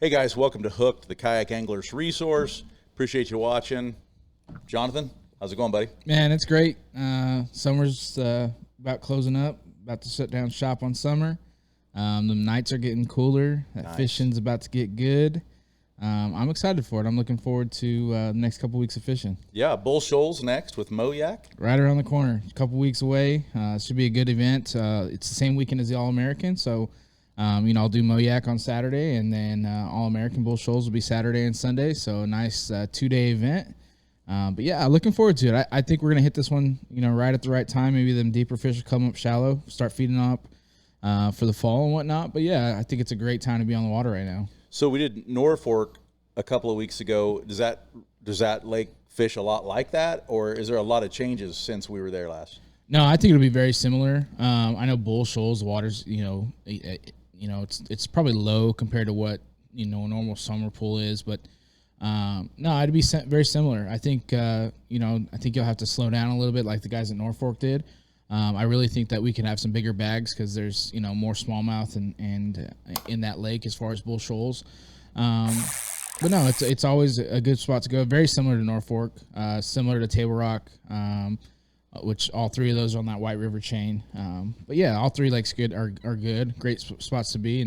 Hey guys, welcome to Hooked, the Kayak Anglers Resource. Appreciate you watching. Johnathan, how's it going, buddy? Man, it's great. Summer's about closing up, about to shut down shop on summer. The nights are getting cooler. Nice. Fishing's about to get good. I'm excited for it. I'm looking forward to the next couple weeks of fishing. Yeah, Bull Shoals next with Moyak. Right around the corner, a couple weeks away. It should be a good event. It's the same weekend as the All-American, so I'll do Moyak on Saturday, and then All-American Bull Shoals will be Saturday and Sunday, so a nice 2-day event. But yeah, looking forward to it. I think we're going to hit this one, right at the right time. Maybe them deeper fish will come up shallow, start feeding up for the fall and whatnot. But yeah, I think it's a great time to be on the water right now. So we did Norfolk a couple of weeks ago. Does that lake fish a lot like that, or is there a lot of changes since we were there last? No, I think it'll be very similar. I know Bull Shoals, the water's, it's probably low compared to what, a normal summer pool is, but no, it'd be very similar. I think, I think you'll have to slow down a little bit like the guys at Norfolk did. I really think that we can have some bigger bags because there's, more smallmouth and in that lake as far as Bull Shoals. But no, it's always a good spot to go. Very similar to Norfolk, similar to Table Rock, which all three of those are on that White River chain. But yeah, all three lakes are good, great spots to be.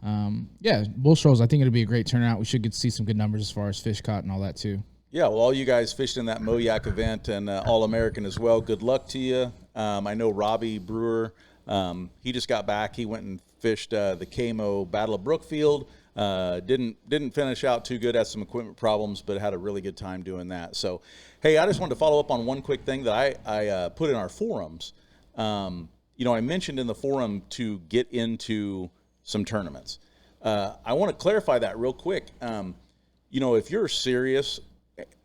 And Bull Shoals, I think it'll be a great turnout. We should get to see some good numbers as far as fish caught and all that too. Yeah, well, all you guys fished in that Moyak event and All-American as well. Good luck to you. I know Robby Bruewer, he just got back. He went and fished the KMO Battle of Brookfield. Didn't finish out too good, had some equipment problems, but had a really good time doing that. So, hey, I just wanted to follow up on one quick thing that I put in our forums. I mentioned in the forum to get into some tournaments. I want to clarify that real quick. If you're serious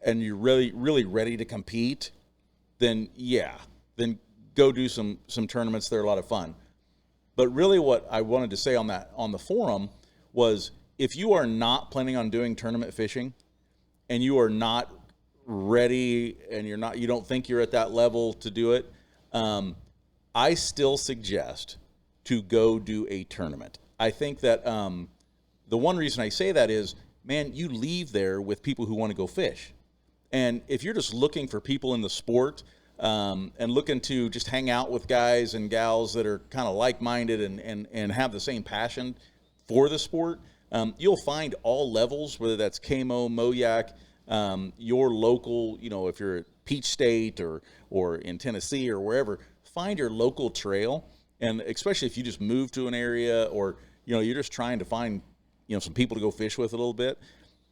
and you're really, really ready to compete, then go do some tournaments. They're a lot of fun. But really what I wanted to say on the forum was, if you are not planning on doing tournament fishing and you are not ready and you don't think you're at that level to do it, I still suggest to go do a tournament. I think that the one reason I say that is, man, you leave there with people who want to go fish. And if you're just looking for people in the sport and looking to just hang out with guys and gals that are kind of like-minded and have the same passion for the sport, you'll find all levels, whether that's KMO, Moyak, your local, if you're at Peach State or in Tennessee or wherever, find your local trail. And especially if you just move to an area or, you're just trying to find, some people to go fish with a little bit.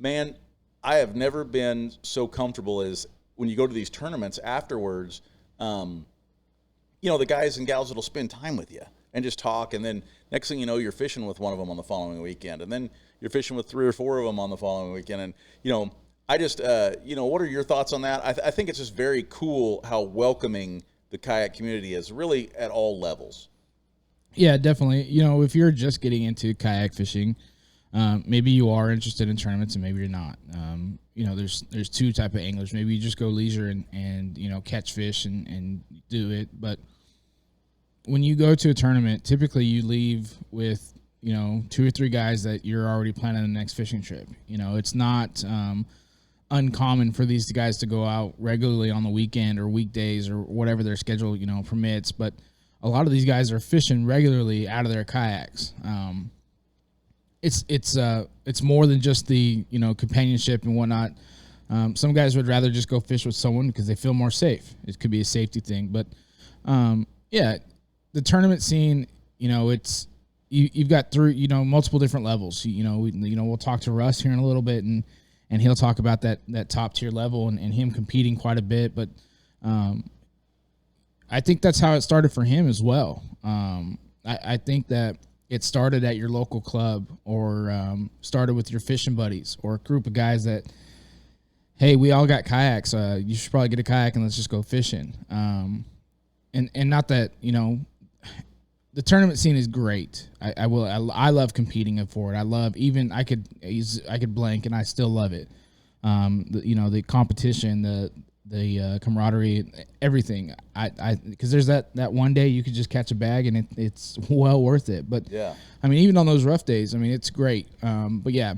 Man, I have never been so comfortable as when you go to these tournaments afterwards, the guys and gals that'll spend time with you and just talk. And then next thing you know, you're fishing with one of them on the following weekend. And then you're fishing with 3 or 4 of them on the following weekend. And, I just, what are your thoughts on that? I think it's just very cool how welcoming the kayak community is, really at all levels. Yeah, definitely. If you're just getting into kayak fishing, maybe you are interested in tournaments and maybe you're not. There's 2 type of anglers. Maybe you just go leisure and catch fish and do it. But when you go to a tournament, typically you leave with, 2 or 3 guys that you're already planning the next fishing trip. It's not uncommon for these guys to go out regularly on the weekend or weekdays or whatever their schedule, permits. But a lot of these guys are fishing regularly out of their kayaks. It's more than just the, companionship and whatnot. Some guys would rather just go fish with someone because they feel more safe. It could be a safety thing. But, the tournament scene, it's you've got through, multiple different levels. We'll talk to Russ here in a little bit, and he'll talk about that top tier level and him competing quite a bit. But I think that's how it started for him as well. I think that it started at your local club or started with your fishing buddies or a group of guys that, hey, we all got kayaks. You should probably get a kayak and let's just go fishing. And not that, the tournament scene is great. I love competing for it. I love, even I could blank and I still love it. The competition, the camaraderie, everything. Because there's that one day you could just catch a bag and it's well worth it. But yeah, I mean, even on those rough days, I mean, it's great. But yeah,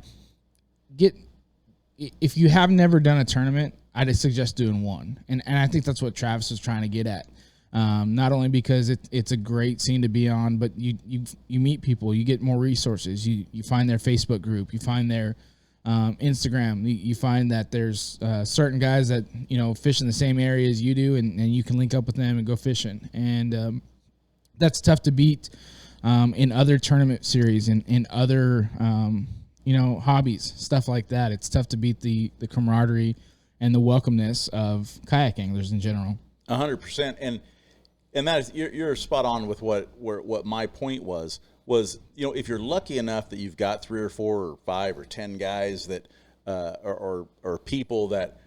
if you have never done a tournament, I'd suggest doing one. And I think that's what Travis was trying to get at. Not only because it's a great scene to be on, but you meet people, you get more resources. You find their Facebook group, you find their Instagram. You find that there's certain guys that fish in the same area as you do, and you can link up with them and go fishing. And that's tough to beat in other tournament series and in other hobbies, stuff like that. It's tough to beat the camaraderie and the welcomeness of kayak anglers in general. 100%. And that is, you're spot on with what my point was, if you're lucky enough that you've got 3 or 4 or 5 or 10 guys that or people that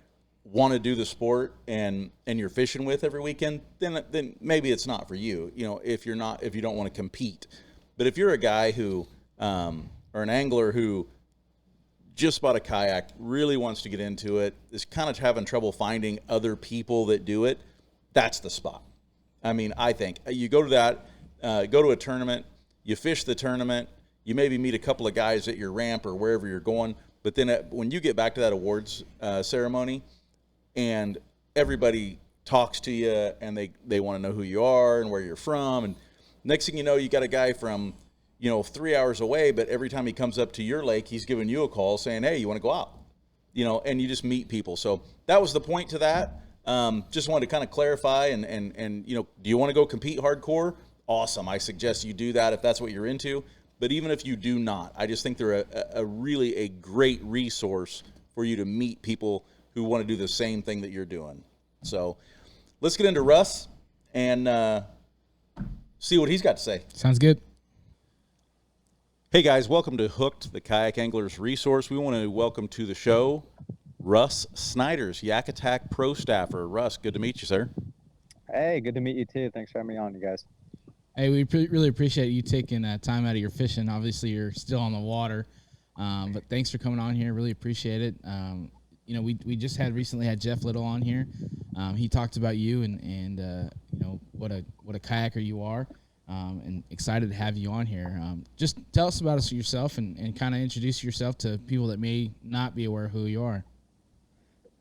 want to do the sport and you're fishing with every weekend, then maybe it's not for you. If you don't want to compete. But if you're a guy who or an angler who just bought a kayak, really wants to get into it, is kind of having trouble finding other people that do it, that's the spot. I mean, I think you go to a tournament, you fish the tournament, you maybe meet a couple of guys at your ramp or wherever you're going, but then when you get back to that awards ceremony and everybody talks to you and they want to know who you are and where you're from, and next thing you know, you got a guy from 3 hours away, but every time he comes up to your lake, he's giving you a call saying, hey, you want to go out? And you just meet people. So that was the point to that. Just wanted to kind of clarify and do you want to go compete hardcore? Awesome. I suggest you do that if that's what you're into. But even if you do not, I just think they're a really great resource for you to meet people who want to do the same thing that you're doing. So let's get into Rus and see what he's got to say. Sounds good. Hey guys, welcome to Hooked, the Kayak Anglers Resource. We want to welcome to the show Rus Snyders, Yak Attack Pro Staffer. Rus, good to meet you, sir. Hey, good to meet you too. Thanks for having me on, you guys. Hey, we really appreciate you taking time out of your fishing. Obviously, you're still on the water, but thanks for coming on here. Really appreciate it. We just recently had Jeff Little on here. He talked about you and what a kayaker you are. And excited to have you on here. Just tell us about yourself and kind of introduce yourself to people that may not be aware of who you are.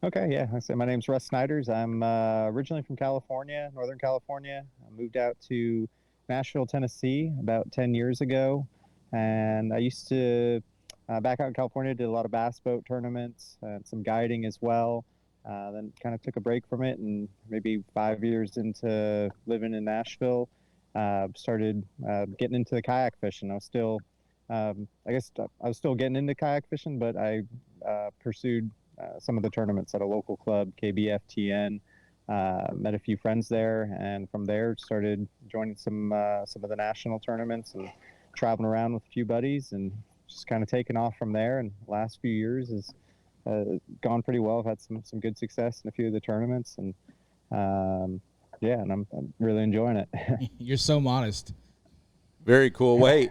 Okay, yeah. I say my name's Rus Snyders. I'm originally from California, Northern California. I moved out to Nashville, Tennessee about 10 years ago. And I used to, back out in California, did a lot of bass boat tournaments and some guiding as well. Then kind of took a break from it, and maybe 5 years into living in Nashville, started getting into the kayak fishing. I was still, I was still getting into kayak fishing, but I pursued some of the tournaments at a local club, KBFTN. Met a few friends there, and from there started joining some of the national tournaments and traveling around with a few buddies, and just kind of taken off from there. And the last few years has gone pretty well. I've had some good success in a few of the tournaments, and and I'm really enjoying it. You're so modest. Very cool. Well, hey,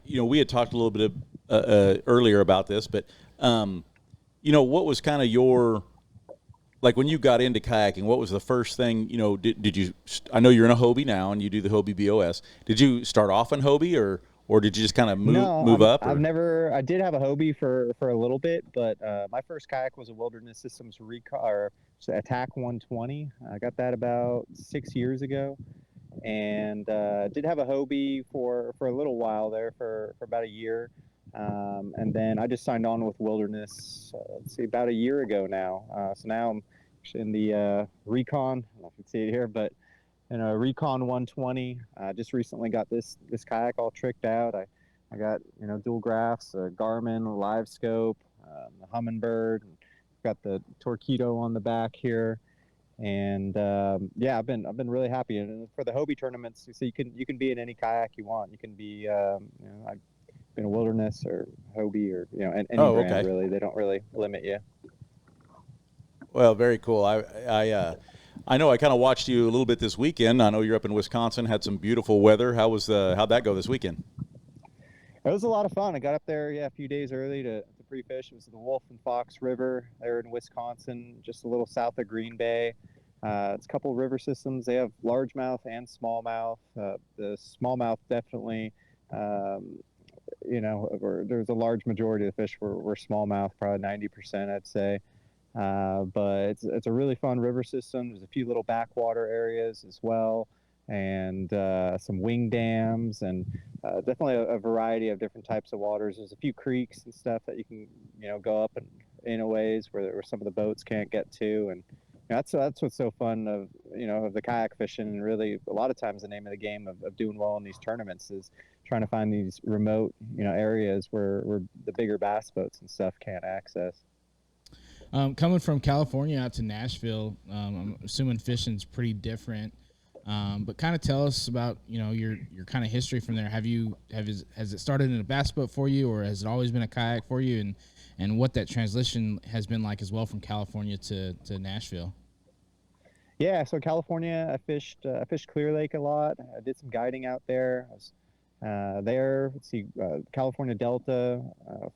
we had talked a little bit earlier about this, but what was kind of your, like when you got into kayaking, what was the first thing, did you, I know you're in a Hobie now and you do the Hobie BOS. Did you start off in Hobie or did you just kind of move up? I did have a Hobie for a little bit, but my first kayak was a Wilderness Systems Attack 120. I got that about 6 years ago, and did have a Hobie for a little while there for about a year. And then I just signed on with Wilderness, about a year ago now. So now I'm in the Recon, I don't know if you can see it here, but in a Recon 120. Just recently got this kayak all tricked out. I got, dual graphs, a Garmin, a live scope, a Humminbird, got the Torpedo on the back here. And I've been really happy. And for the Hobie tournaments, so you can be in any kayak you want. You can be I've been a Wilderness or Hobie or any brand really. They don't really limit you. Well, very cool. I know I kind of watched you a little bit this weekend. I know you're up in Wisconsin, had some beautiful weather. How'd that go this weekend? It was a lot of fun. I got up there, a few days early to pre-fish. It was the Wolf and Fox River there in Wisconsin, just a little south of Green Bay. It's a couple river systems. They have largemouth and smallmouth. The smallmouth definitely, there's a large majority of the fish were smallmouth, probably 90%, I'd say. But it's a really fun river system. There's a few little backwater areas as well, and some wing dams, and definitely a variety of different types of waters. There's a few creeks and stuff that you can go up and in a ways where some of the boats can't get to, and that's what's so fun of the kayak fishing. And really, a lot of times the name of the game of doing well in these tournaments is trying to find these remote areas where the bigger bass boats and stuff can't access. Coming from California out to Nashville, I'm assuming fishing's pretty different. But kind of tell us about your kind of history from there. Has it started in a bass boat for you, or has it always been a kayak for you, and what that transition has been like as well from California to Nashville? Yeah, so California, I fished Clear Lake a lot. I did some guiding out there. I was there. Let's see, California Delta,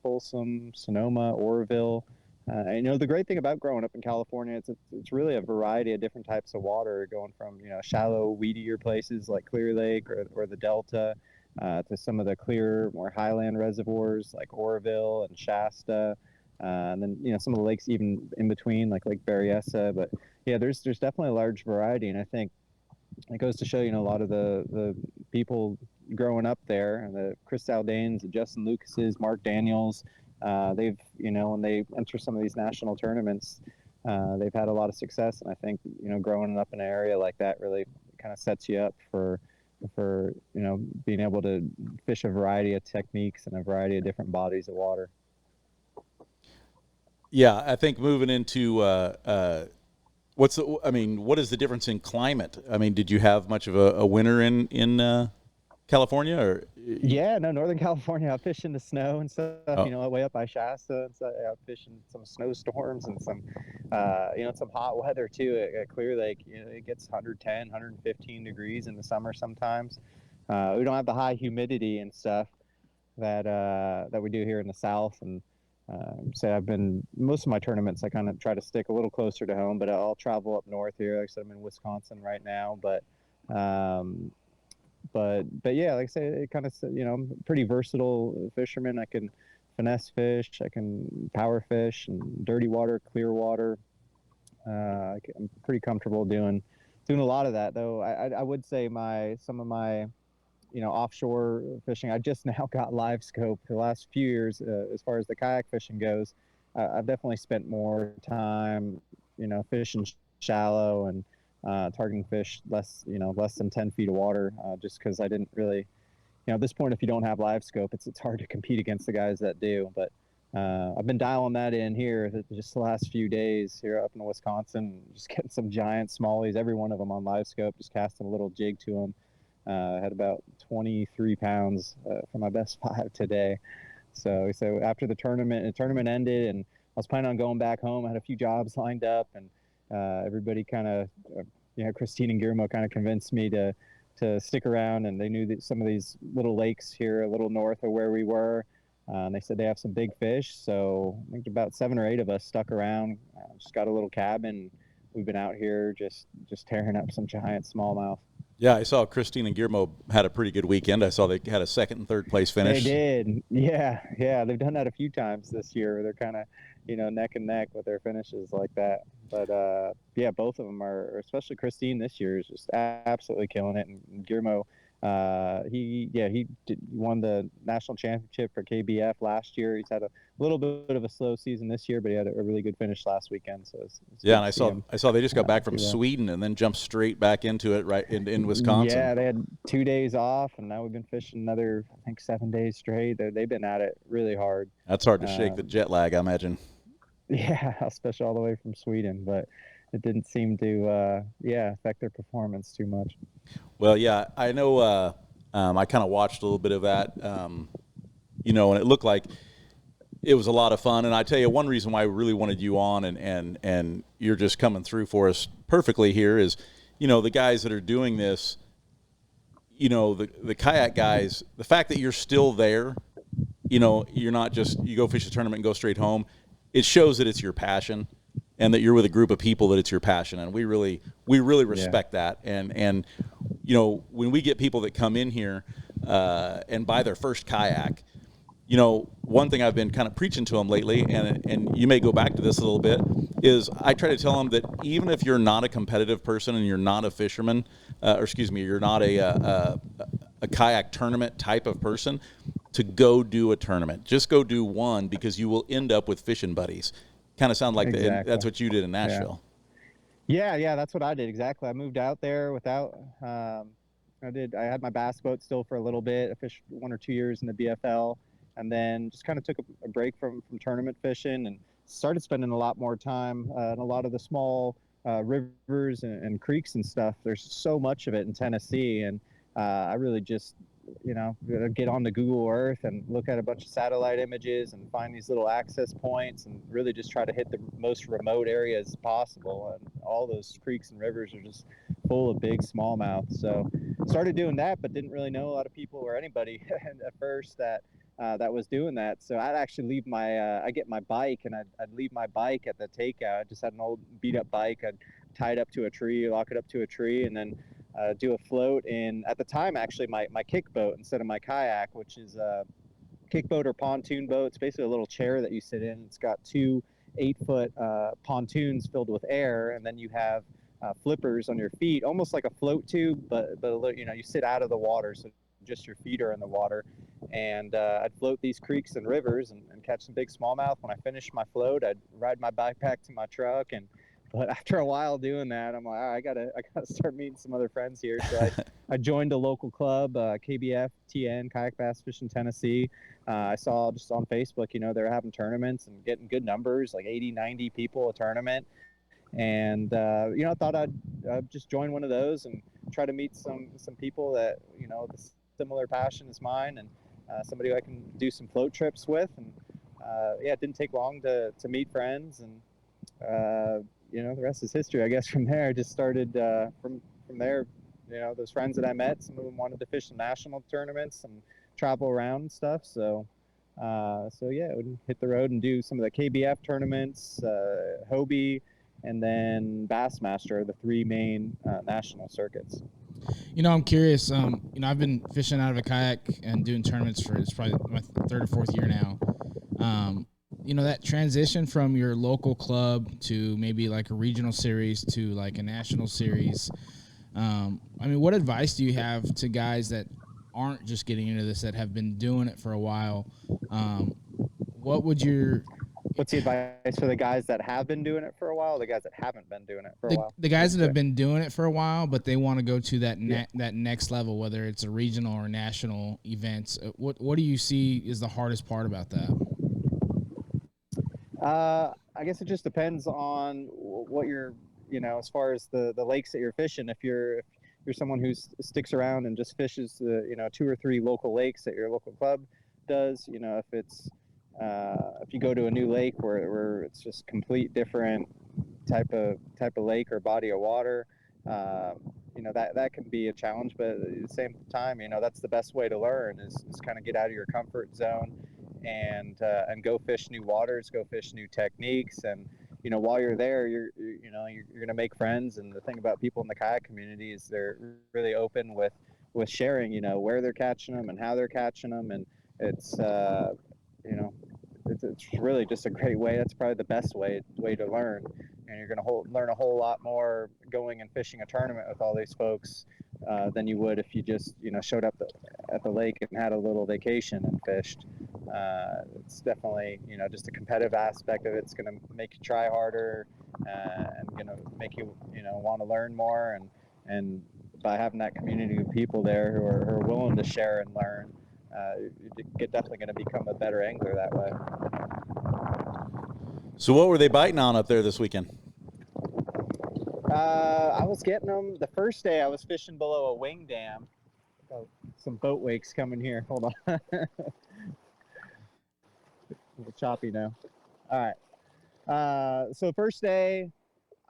Folsom, Sonoma, Oroville. The great thing about growing up in California, it's really a variety of different types of water, going from shallow, weedier places like Clear Lake or the Delta, to some of the clear, more highland reservoirs like Oroville and Shasta, and then some of the lakes even in between, like Lake Berryessa. But yeah, there's definitely a large variety, and I think it goes to show a lot of the people growing up there, and the Chris Aldanes, the Justin Lucases, Mark Daniels. They've, when they enter some of these national tournaments, they've had a lot of success. And I think, growing up in an area like that really kind of sets you up for being able to fish a variety of techniques and a variety of different bodies of water. Yeah, I think moving into what is the difference in climate? I mean, did you have much of a winter in California, or? Yeah, no, Northern California. I fish in the snow and stuff. Way up by Shasta, and so I fish in some snowstorms and some, some hot weather too at Clear Lake. It gets 110, 115 degrees in the summer sometimes. We don't have the high humidity and stuff that we do here in the South. And I've been most of my tournaments. I kind of try to stick a little closer to home, but I'll travel up north here. Like I said, I'm in Wisconsin right now, but yeah, like I say, it kind of, I'm a pretty versatile fisherman. I can finesse fish, I can power fish, and dirty water, clear water. I'm pretty comfortable doing a lot of that, though. I would say some of my offshore fishing, I just now got live scope the last few years. As far as the kayak fishing goes, I've definitely spent more time fishing shallow and targeting fish less than 10 feet of water, just because I didn't really, at this point, if you don't have live scope, it's hard to compete against the guys that do. But I've been dialing that in here just the last few days here up in Wisconsin, just getting some giant smallies, every one of them on live scope, just casting a little jig to them. Had about 23 pounds for my best 5 today. So after the tournament ended, and I was planning on going back home. I had a few jobs lined up, and everybody kind of, Christine and Guillermo kind of convinced me to stick around, and they knew that some of these little lakes here a little north of where we were, and they said they have some big fish. So I think about 7 or 8 of us stuck around, just got a little cabin. We've been out here just tearing up some giant smallmouth. Yeah, I saw Christine and Guillermo had a pretty good weekend. I saw they had a 2nd and 3rd place finish. They did. Yeah. They've done that a few times this year. They're kind of, neck and neck with their finishes like that. But, both of them are, especially Christine this year, is just absolutely killing it. And Guillermo, he won the national championship for KBF last year. He's had a little bit of a slow season this year, but he had a really good finish last weekend. So it's yeah, and I saw they just got back from Sweden and then jumped straight back into it right in Wisconsin. Yeah, they had 2 days off, and now we've been fishing another, I think, 7 days straight. They've been at it really hard. That's hard to shake the jet lag, I imagine. Yeah, especially all the way from Sweden, but it didn't seem to affect their performance too much. Well, yeah, I know. I kind of watched a little bit of that, and it looked like it was a lot of fun. And I tell you, one reason why I really wanted you on, and you're just coming through for us perfectly here, is the guys that are doing this, the kayak guys, the fact that you're still there you're not just, you go fish a tournament and go straight home. It shows that it's your passion and that you're with a group of people that it's your passion. And we really respect that. And, when we get people that come in here and buy their first kayak, one thing I've been kind of preaching to them lately, and you may go back to this a little bit, is I try to tell them that even if you're not a competitive person and you're not a fisherman, you're not a kayak tournament type of person, to go do a tournament. Just go do one, because you will end up with fishing buddies. Kind of sound like Exactly. that's what you did in Nashville. Yeah, that's what I did. Exactly. I moved out there without, I had my bass boat still for a little bit. I fished 1 or 2 years in the BFL, and then just kind of took a break from tournament fishing and started spending a lot more time in a lot of the small rivers and creeks and stuff. There's so much of it in Tennessee, and I really just, get on the Google Earth and look at a bunch of satellite images and find these little access points and really just try to hit the most remote areas possible. And all those creeks and rivers are just full of big smallmouth. So started doing that, but didn't really know a lot of people or anybody at first that was doing that. So I'd actually leave I get my bike and I'd leave my bike at the takeout. I just had an old beat up bike. I'd tie it up to a tree, lock it up to a tree, and then do a float in, at the time, actually my kick boat instead of my kayak, which is a kick boat or pontoon boat. It's basically a little chair that you sit in. It's got 2 8-foot pontoons filled with air, and then you have flippers on your feet, almost like a float tube, but a little, you sit out of the water, so just your feet are in the water. And I'd float these creeks and rivers and catch some big smallmouth. When I finished my float, I'd ride my backpack to my truck. But after a while doing that, I'm like, all right, I gotta start meeting some other friends here. So I joined a local club, KBF TN, Kayak Bass Fishing Tennessee. I saw just on Facebook, they're having tournaments and getting good numbers, like 80, 90 people a tournament. And I thought I'd just join one of those and try to meet some people that the similar passion as mine, and somebody who I can do some float trips with. And it didn't take long to meet friends, and the rest is history, I guess. From there, I just started from there. Those friends that I met, some of them wanted to fish some national tournaments and travel around and stuff. So would hit the road and do some of the KBF tournaments, Hobie, and then Bassmaster, the 3 main national circuits. I'm curious. I've been fishing out of a kayak and doing tournaments for, it's probably my 3rd or 4th year now. That transition from your local club to maybe like a regional series to like a national series. What advice do you have to guys that aren't just getting into this, that have been doing it for a while? What's the advice for the guys that have been doing it for a while, the guys that haven't been doing it for a while? The guys that have been doing it for a while, but they want to go to that that next level, whether it's a regional or national events. What do you see is the hardest part about that? I guess it just depends on what you're, as far as the lakes that you're fishing. If you're someone who sticks around and just fishes the 2 or 3 local lakes that your local club does, if it's if you go to a new lake where it's just complete different type of lake or body of water, that can be a challenge. But at the same time, that's the best way to learn is kind of get out of your comfort zone and go fish new waters, go fish new techniques. And while you're there, you're going to make friends. And the thing about people in the kayak community is they're really open with sharing, where they're catching them and how they're catching them. And it's it's really just a great way. That's probably the best way to learn. And you're going to learn a whole lot more going and fishing a tournament with all these folks than you would if you just showed up at the lake and had a little vacation and fished. It's definitely just a competitive aspect of it. It's going to make you try harder and going to make you want to learn more. And by having that community of people there who are willing to share and learn, you're definitely going to become a better angler that way. So what were they biting on up there this weekend? I was getting them the first day. I was fishing below a wing dam. Oh, some boat wakes coming here. Hold on. A little choppy now. All right. So first day,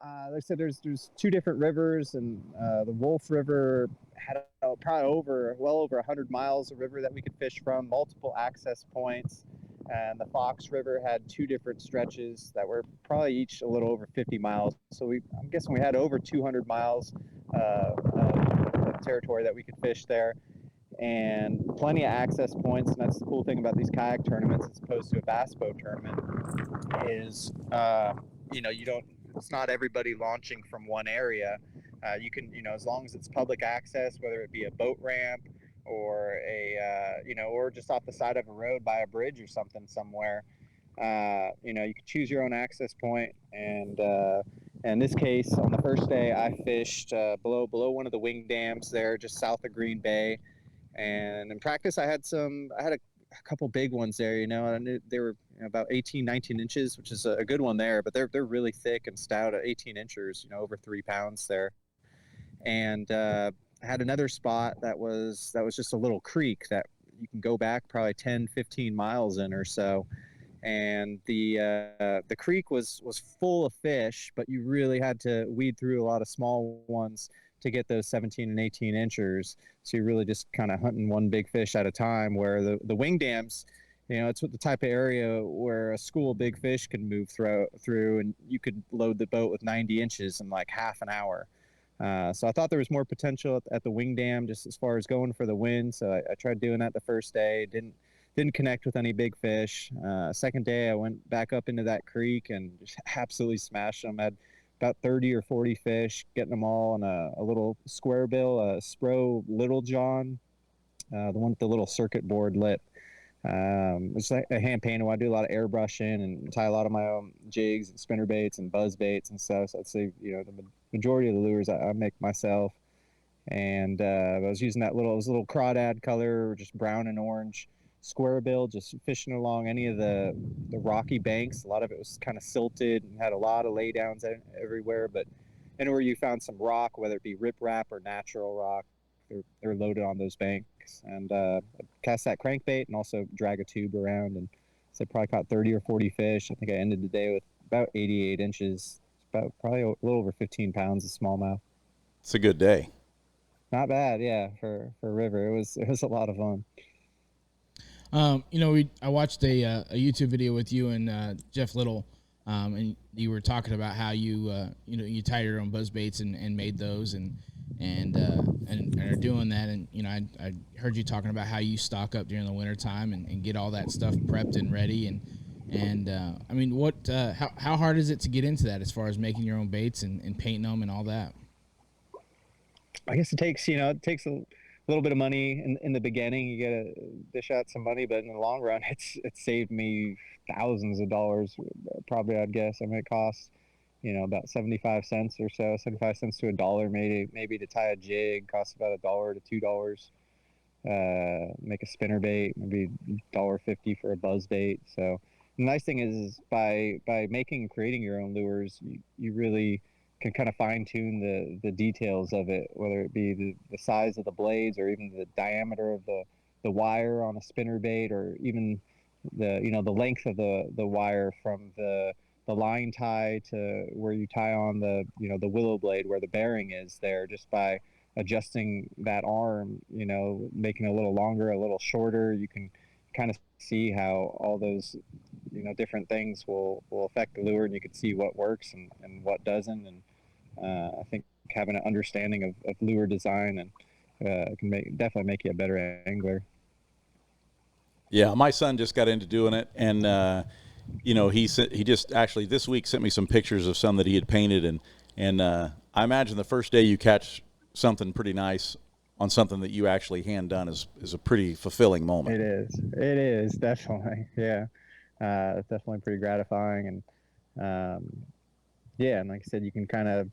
like I said, there's 2 different rivers, and the Wolf River had a probably well over 100 miles of river that we could fish from, multiple access points. And the Fox River had 2 different stretches that were probably each a little over 50 miles. So I'm guessing we had over 200 miles of territory that we could fish there, and plenty of access points. And that's the cool thing about these kayak tournaments as opposed to a bass boat tournament is, it's not everybody launching from one area. You can, as long as it's public access, whether it be a boat ramp or or just off the side of a road by a bridge or something somewhere, you can choose your own access point. And in this case, on the first day, I fished below one of the wing dams there, just south of Green Bay. And in practice, I had a couple big ones there, and they were about 18, 19 inches, which is a good one there, but they're really thick and stout at 18 inches, over 3 pounds there. And I had another spot that was just a little creek that you can go back probably 10, 15 miles in or so. And the creek was full of fish, but you really had to weed through a lot of small ones to get those 17 and 18 inchers. So you're really just kind of hunting one big fish at a time, where the wing dams, it's the type of area where a school of big fish can move through, and you could load the boat with 90 inches in like half an hour. So I thought there was more potential at the wing dam just as far as going for the win. So I tried doing that the first day. Didn't connect with any big fish. Second day, I went back up into that creek and just absolutely smashed them. Had about 30 or 40 fish, getting them all on a little square bill, a Spro Little John, the one with the little circuit board lip. It's like a hand painted one. I do a lot of airbrushing and tie a lot of my own jigs and spinner baits and buzz baits and stuff. So I'd say, the majority of the lures I make myself. And I was using it was a little crawdad color, just brown and orange square bill, just fishing along any of the rocky banks. A lot of it was kind of silted and had a lot of laydowns everywhere, but anywhere you found some rock, whether it be riprap or natural rock, they're loaded on those banks. And cast that crankbait and also drag a tube around, and so I probably caught 30 or 40 fish. I think I ended the day with about 88 inches, about probably a little over 15 pounds of smallmouth. It's a good day. Not bad, yeah, for a river. It was a lot of fun. I watched a YouTube video with you and Jeff Little, and you were talking about how you you tie your own buzz baits and made those and are doing that. And I heard you talking about how you stock up during the winter time and get all that stuff prepped and ready. And I mean, how hard is it to get into that as far as making your own baits and painting them and all that? I guess it takes a little bit of money in the beginning. You gotta dish out some money, but in the long run, it's saved me thousands of dollars. Probably, I'd guess. I mean, it costs about 75 cents or so, 75 cents to $1 maybe to tie a jig. Costs about $1 to $2. Make a spinner bait, maybe $1.50 for a buzz bait. So the nice thing is by making and creating your own lures, you really can kind of fine tune the details of it, whether it be the size of the blades or even the diameter of the wire on a spinner bait, or even the length of the wire from the line tie to where you tie on the willow blade where the bearing is there. Just by adjusting that arm, making it a little longer, a little shorter, you can kind of see how all those different things will affect the lure, and you can see what works and what doesn't. And I think having an understanding of lure design and can definitely make you a better angler. Yeah, my son just got into doing it, and he just actually this week sent me some pictures of some that he had painted, and I imagine the first day you catch something pretty nice on something that you actually hand done is a pretty fulfilling moment. It is definitely, yeah. It's definitely pretty gratifying, and and like I said, you can kind of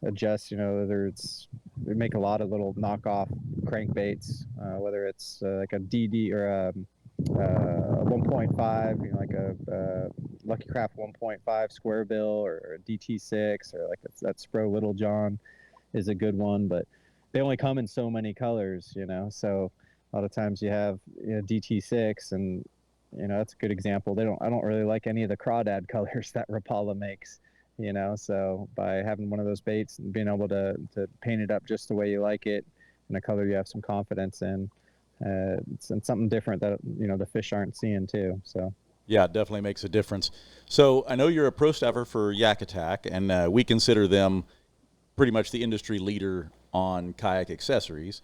adjust, whether we make a lot of little knockoff crankbaits, whether it's like a DD or a 1.5, like a Lucky Craft 1.5 square bill, or a DT6, or like that Spro Little John is a good one, but they only come in so many colors, so a lot of times you have DT6, and that's a good example. I don't really like any of the crawdad colors that Rapala makes, so by having one of those baits and being able to paint it up just the way you like it, and a color you have some confidence in. It's something different that the fish aren't seeing too. So yeah, it definitely makes a difference. So I know you're a pro staffer for Yak Attack, and we consider them pretty much the industry leader on kayak accessories.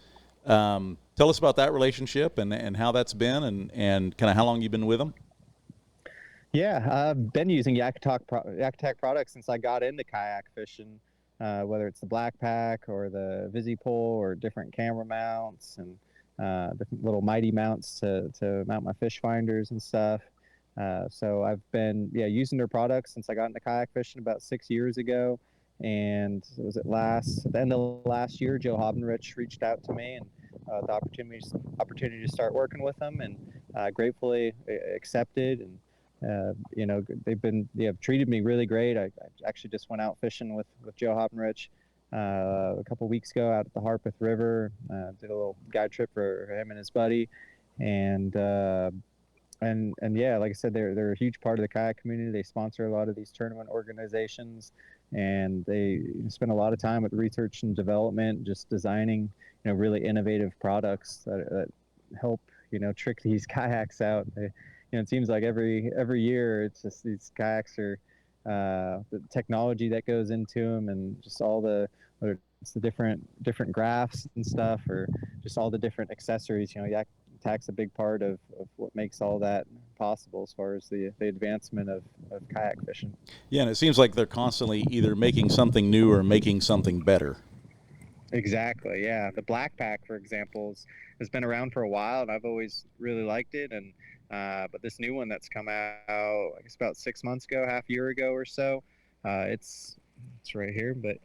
Tell us about that relationship and how that's been, and kind of how long you've been with them. Yeah, I've been using Yak Attack products since I got into kayak fishing, whether it's the black pack or the VisiPole or different camera mounts and different little mighty mounts to mount my fish finders and stuff. So I've been using their products since I got into kayak fishing about 6 years ago. And was it at the end of last year, Joe Hobbenrich reached out to me and the opportunity to start working with them, and gratefully accepted. And they have treated me really great. I actually just went out fishing with Joe Hobbenrich a couple weeks ago out at the Harpeth River. Did a little guide trip for him and his buddy, and yeah, like I said, they're a huge part of the kayak community. They sponsor a lot of these tournament organizations, and they spend a lot of time with research and development, just designing really innovative products that help trick these kayaks out. It seems like every year it's just these kayaks are the technology that goes into them, and just all whether it's the different graphs and stuff, or just all the different accessories. Yak Attack's a big part of what makes all that possible as far as the advancement of kayak fishing. Yeah, and it seems like they're constantly either making something new or making something better. Exactly, yeah. The black pack, for example, has been around for a while, and I've always really liked it. And but this new one that's come out, I guess about 6 months ago, half year ago or so, it's right here. But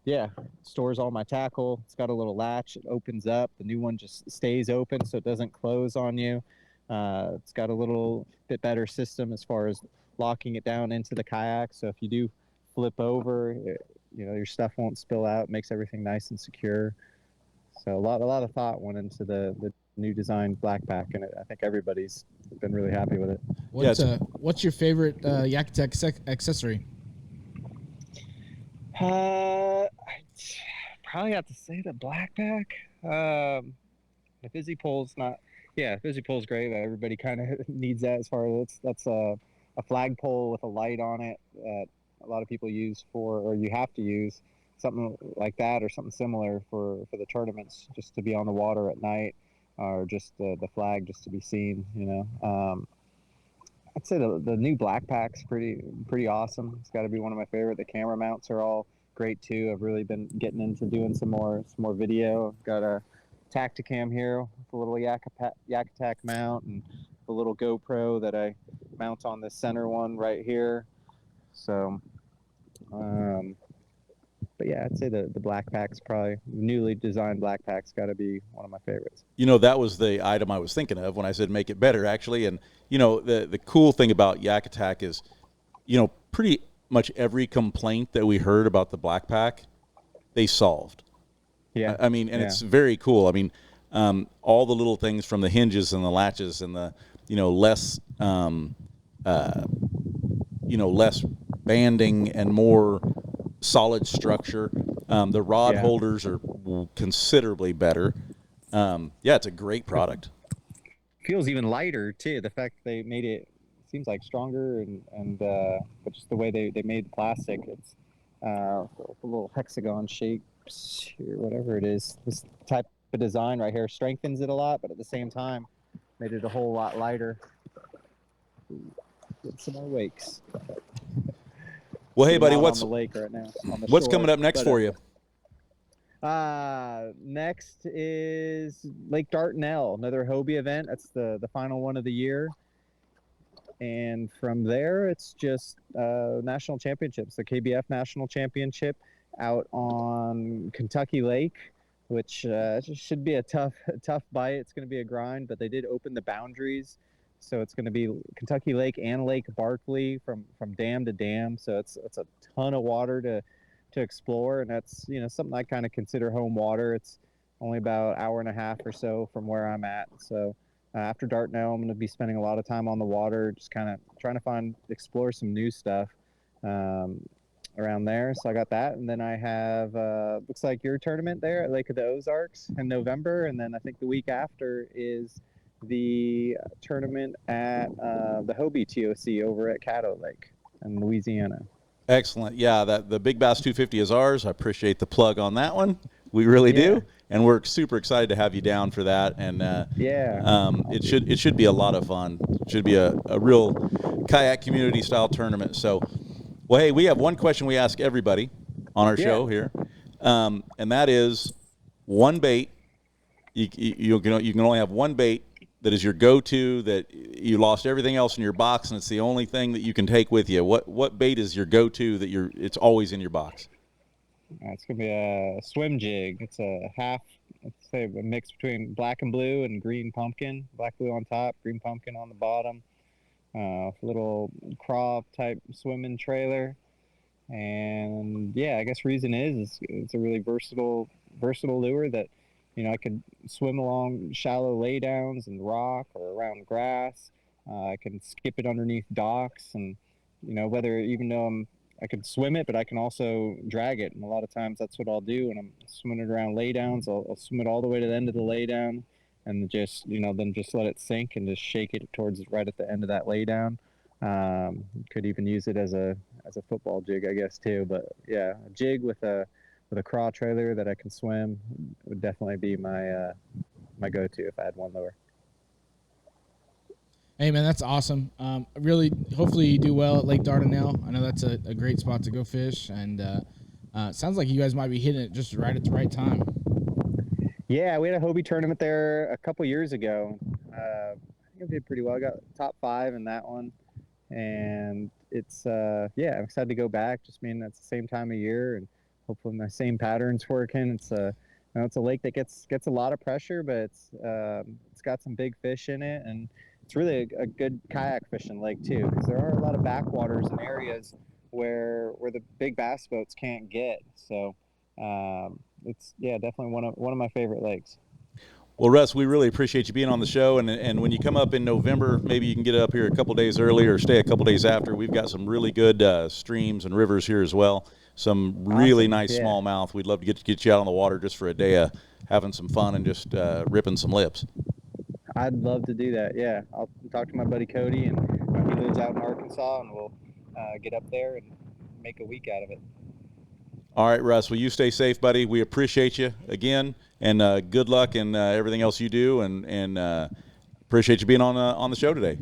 yeah, stores all my tackle. It's got a little latch. It opens up. The new one just stays open, so it doesn't close on you. It's got a little bit better system as far as locking it down into the kayak. So if you do flip over, your stuff won't spill out. It makes everything nice and secure. So a lot of thought went into the new design black pack, and I think everybody's been really happy with it. What's your favorite Yak Attack accessory? I probably have to say the black pack. The VisiPole's not. Yeah, VisiPole's great. Everybody kind of needs that as far as that's a flagpole with a light on it that a lot of people use or you have to use something like that or something similar for the tournaments, just to be on the water at night, or just the flag just to be seen. I'd say the new black pack's pretty awesome. It's got to be one of my favorite. The camera mounts are all great too. I've really been getting into doing some more video. I've got a Tacticam here with a little Yak Attack mount, and a little GoPro that I mount on the center one right here. So but yeah, I'd say the black pack's probably newly designed black pack's got to be one of my favorites. That was the item I was thinking of when I said make it better, actually. And the cool thing about Yak Attack is pretty much every complaint that we heard about the black pack, they solved. Yeah, I mean, and it's very cool. I mean, all the little things from the hinges and the latches and the less less banding and more solid structure. The rod holders are considerably better. It's a great product. Feels even lighter too. The fact they made it seems like stronger, and but just the way they made the plastic, it's a little hexagon shapes here, whatever it is. This type of design right here strengthens it a lot, but at the same time made it a whole lot lighter. Get some more wakes. Well, hey, buddy, what's on the lake right now? What's coming up next for you? Next is Lake Dardanelle, another Hobie event. That's the final one of the year. And from there, it's just national championships, the KBF National Championship out on Kentucky Lake, which should be a tough bite. It's going to be a grind, but they did open the boundaries. So it's going to be Kentucky Lake and Lake Barkley from dam to dam. So it's a ton of water to explore, and that's something I kind of consider home water. It's only about an hour and a half or so from where I'm at. So after Dardanelle, I'm going to be spending a lot of time on the water, just kind of trying to explore some new stuff. around there. So I got that. And then I have, looks like your tournament there at Lake of the Ozarks in November. And then I think the week after is the tournament at the Hobie TOC over at Caddo Lake in Louisiana. Excellent. Yeah, the Big Bass 250 is ours. I appreciate the plug on that one. We really do. And we're super excited to have you down for that. And it should be a lot of fun. It should be a real kayak community style tournament. So, well, hey, we have one question we ask everybody on our show here, and that is one bait. You can only have one bait that is your go-to, that you lost everything else in your box and it's the only thing that you can take with you. What bait is your go-to that it's always in your box? It's going to be a swim jig. It's a let's say a mix between black and blue and green pumpkin. Black blue on top, green pumpkin on the bottom. Little craw type swimming trailer. And I guess reason is it's a really versatile lure that, I could swim along shallow laydowns and rock or around grass. I can skip it underneath docks, and even though I can swim it, but I can also drag it. And a lot of times that's what I'll do when I'm swimming it around laydowns. I'll swim it all the way to the end of the laydown, and just then just let it sink and just shake it towards right at the end of that laydown. Could even use it as a football jig, I guess, too. But a jig with a craw trailer that I can swim would definitely be my go-to if I had one lure. Hey man, that's awesome. Really, hopefully you do well at Lake Dardanelle. I know that's a great spot to go fish, and it sounds like you guys might be hitting it just right at the right time. Yeah, we had a Hobie tournament there a couple years ago. I think I did pretty well. I got top 5 in that one, and it's I'm excited to go back. Just mean that's the same time of year, and hopefully my same pattern's working. It's a lake that gets a lot of pressure, but it's got some big fish in it, and it's really a good kayak fishing lake too, because there are a lot of backwaters and areas where the big bass boats can't get. So it's definitely one of my favorite lakes. Well, Russ, we really appreciate you being on the show, and when you come up in November, maybe you can get up here a couple days early or stay a couple days after. We've got some really good streams and rivers here as well. Some really nice smallmouth. We'd love to get you out on the water just for a day of having some fun and just ripping some lips. I'd love to do that. Yeah, I'll talk to my buddy Cody, and he lives out in Arkansas, and we'll get up there and make a week out of it. All right, Russ. Well, you stay safe, buddy. We appreciate you again, and good luck in everything else you do, and appreciate you being on the show today.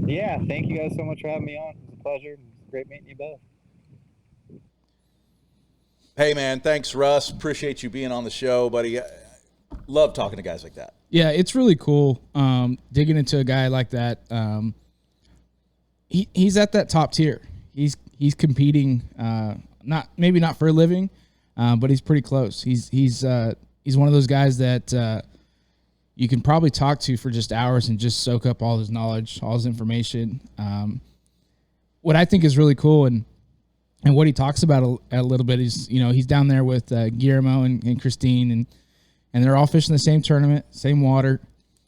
Yeah, thank you guys so much for having me on. It was a pleasure. It was great meeting you both. Hey, man, thanks, Russ. Appreciate you being on the show, buddy. Love talking to guys like that. Yeah, it's really cool digging into a guy like that. He's at that top tier. He's competing, maybe not for a living, but he's pretty close. He's one of those guys that you can probably talk to for just hours and just soak up all his knowledge, all his information. What I think is really cool and what he talks about a little bit is, he's down there with Guillermo and Christine, and they're all fishing the same tournament, same water.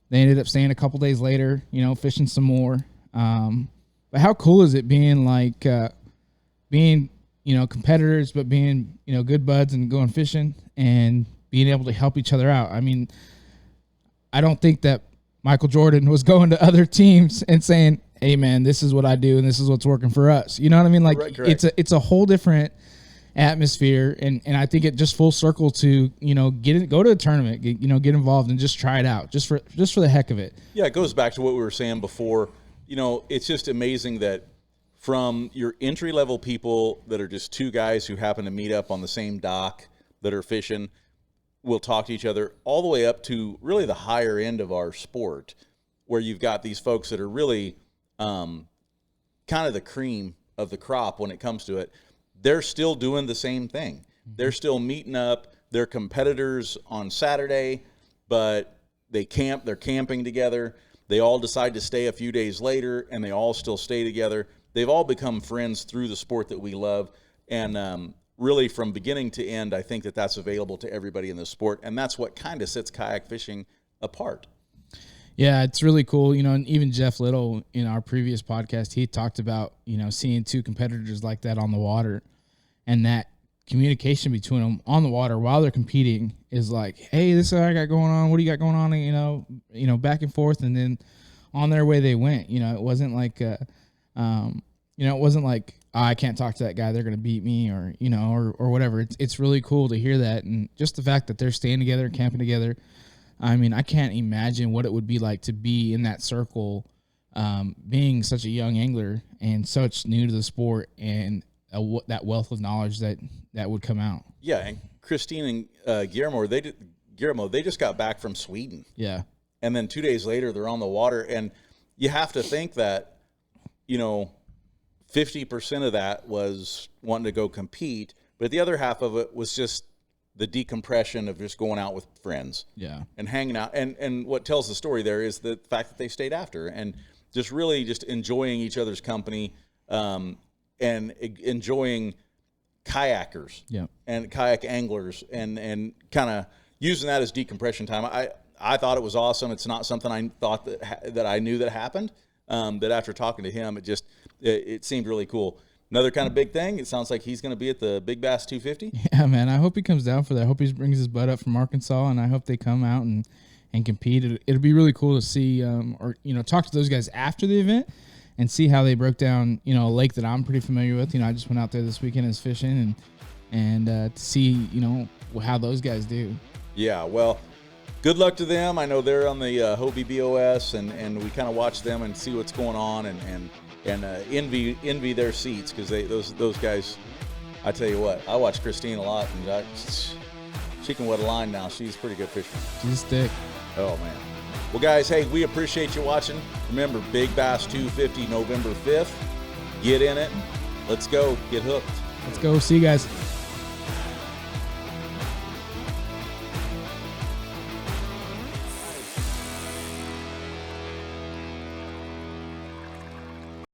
They ended up staying a couple days later, fishing some more. But how cool is it being competitors, but being, good buds and going fishing and being able to help each other out? I mean, I don't think that Michael Jordan was going to other teams and saying, hey man, this is what I do and this is what's working for us. You know what I mean? Like right, it's a whole different atmosphere, and I think it just full circle to go to a tournament, get involved and just try it out just for the heck of it. Yeah, it goes back to what we were saying before. It's just amazing that from your entry level people that are just two guys who happen to meet up on the same dock that are fishing, will talk to each other, all the way up to really the higher end of our sport, where you've got these folks that are really kind of the cream of the crop when it comes to it. They're still doing the same thing. They're still meeting up. They're competitors on Saturday, but they're camping together. They all decide to stay a few days later, and they all still stay together. They've all become friends through the sport that we love. And really, from beginning to end, I think that that's available to everybody in the sport, and that's what kind of sets kayak fishing apart. Yeah, it's really cool. And even Jeff Little in our previous podcast, he talked about, seeing two competitors like that on the water. and that communication between them on the water while they're competing is like, hey, this is what I got going on. What do you got going on? And, you know, back and forth. And then on their way they went. You know, it wasn't like, it wasn't like, I can't talk to that guy, they're going to beat me, or, you know, or whatever. It's really cool to hear that. And just the fact that they're staying together, camping together. I mean, I can't imagine what it would be like to be in that circle, being such a young angler and such new to the sport, and that wealth of knowledge that would come out. Yeah. And Christine and Guillermo, they just got back from Sweden. Yeah. And then 2 days later, they're on the water. And you have to think that, you know, 50% of that was wanting to go compete, but the other half of it was just the decompression of just going out with friends, and hanging out. And what tells the story there is the fact that they stayed after and just really just enjoying each other's company, and enjoying kayakers, and kayak anglers, and kind of using that as decompression time. I thought it was awesome. It's not something I thought that I knew that happened. That after talking to him, it seemed really cool. Another kind of big thing, it sounds like he's going to be at the Big Bass 250. Yeah, man. I hope he comes down for that. I hope he brings his butt up from Arkansas, and I hope they come out and compete. It'll be really cool to see, or, you know, talk to those guys after the event and see how they broke down, you know, a lake that I'm pretty familiar with. You know, I just went out there this weekend as fishing, and to see, you know, how those guys do. Yeah, well, good luck to them. I know they're on the Hobie BOS, and we kind of watch them and see what's going on, and envy their seats, because those guys. I tell you what, I watch Christine a lot, and she can wet a line now. She's a pretty good fisherman. She's thick. Oh man. Well, guys, hey, we appreciate you watching. Remember, Big Bass 250, November 5th. Get in it. Let's go. Get hooked. Let's go. See you guys.